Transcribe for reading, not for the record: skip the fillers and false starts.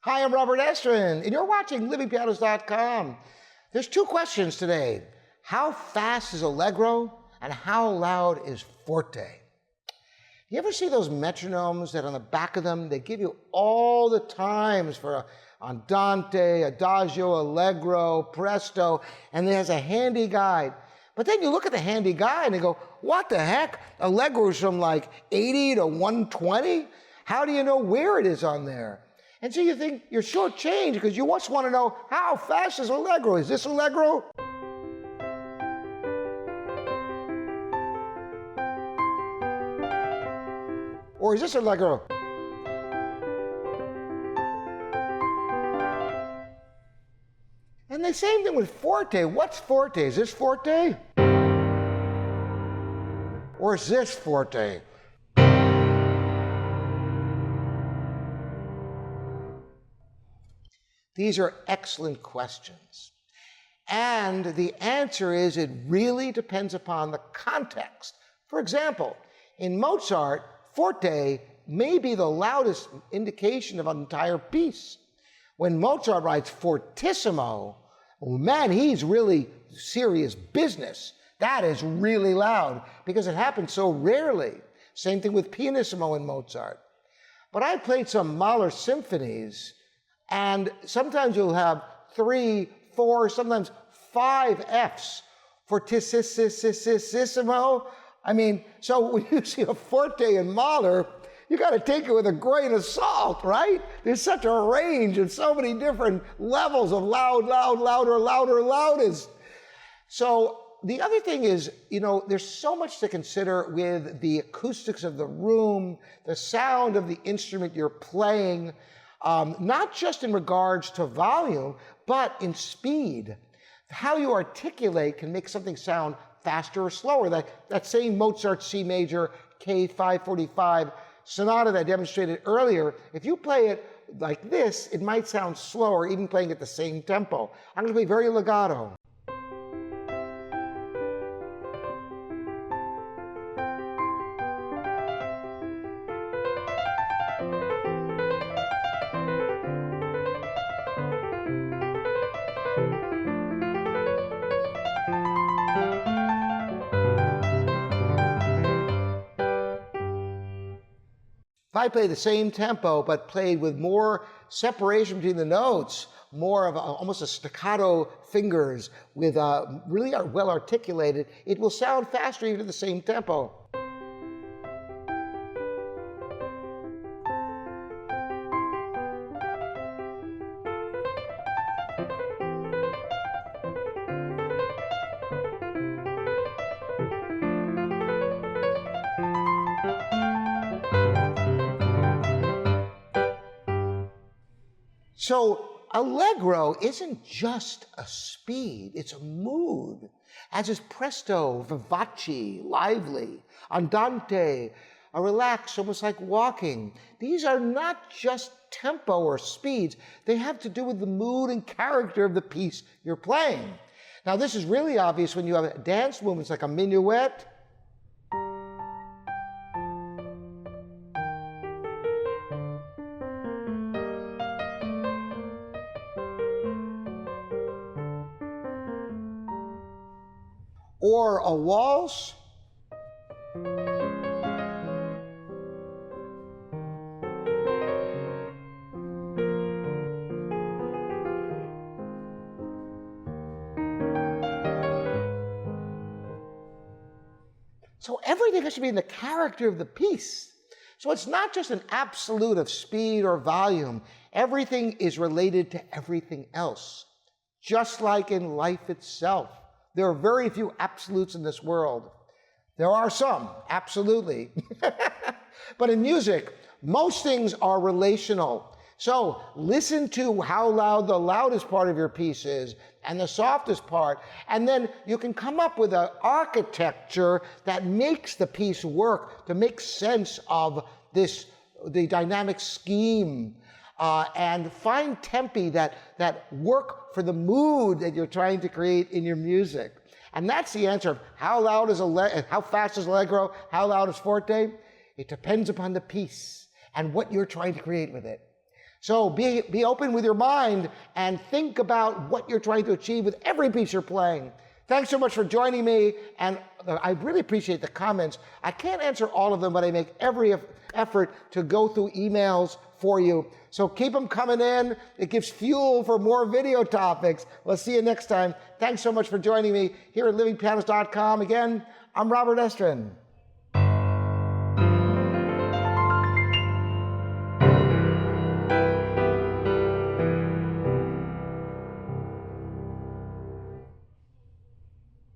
Hi, I'm Robert Estrin, and you're watching LivingPianos.com. There's two questions today. How fast is Allegro, and how loud is Forte? You ever see those metronomes that on the back of them, they give you all the times for andante, adagio, Allegro, presto, and there's a handy guide. But then you look at the handy guide and you go, what the heck? Allegro's from like 80 to 120? How do you know where it is on there? And so you think you're shortchanged because you just want to know how fast is Allegro? Is this Allegro? Or is this Allegro? And the same thing with Forte. What's Forte? Is this Forte? Or is this Forte? These are excellent questions. And the answer is it really depends upon the context. For example, in Mozart, Forte may be the loudest indication of an entire piece. When Mozart writes fortissimo, man, he's really serious business. That is really loud because it happens so rarely. Same thing with pianissimo in Mozart. But I played some Mahler symphonies, and sometimes you'll have 3, 4, sometimes 5 Fs. Fortissimo. I mean, so when you see a Forte in Mahler, you got to take it with a grain of salt, right? There's such a range and so many different levels of loud, louder, loudest. So the other thing is, there's so much to consider with the acoustics of the room, the sound of the instrument you're playing, not just in regards to volume, but in speed. How you articulate can make something sound faster or slower. That same Mozart C major K545 sonata that I demonstrated earlier, if you play it like this, it might sound slower, even playing at the same tempo. I'm going to play very legato. If I play the same tempo, but played with more separation between the notes, more of almost a staccato fingers with really well articulated, it will sound faster even at the same tempo. So Allegro isn't just a speed, it's a mood, as is presto, vivace, lively, andante, a relaxed, almost like walking. These are not just tempo or speeds, they have to do with the mood and character of the piece you're playing. Now this is really obvious when you have dance movements like a minuet, or a waltz, so everything has to be in the character of the piece. So it's not just an absolute of speed or volume. Everything is related to everything else, just like in life itself. There are very few absolutes in this world. There are some, absolutely. But in music, most things are relational. So listen to how loud the loudest part of your piece is and the softest part, and then you can come up with an architecture that makes the piece work, to make sense of the dynamic scheme, and find tempi that work for the mood that you're trying to create in your music. And that's the answer of how fast is Allegro, how loud is Forte? It depends upon the piece and what you're trying to create with it. So be open with your mind and think about what you're trying to achieve with every piece you're playing. Thanks so much for joining me, and I really appreciate the comments. I can't answer all of them, but I make every effort to go through emails for you. So keep them coming in. It gives fuel for more video topics. We'll see you next time. Thanks so much for joining me here at livingpianos.com. Again, I'm Robert Estrin.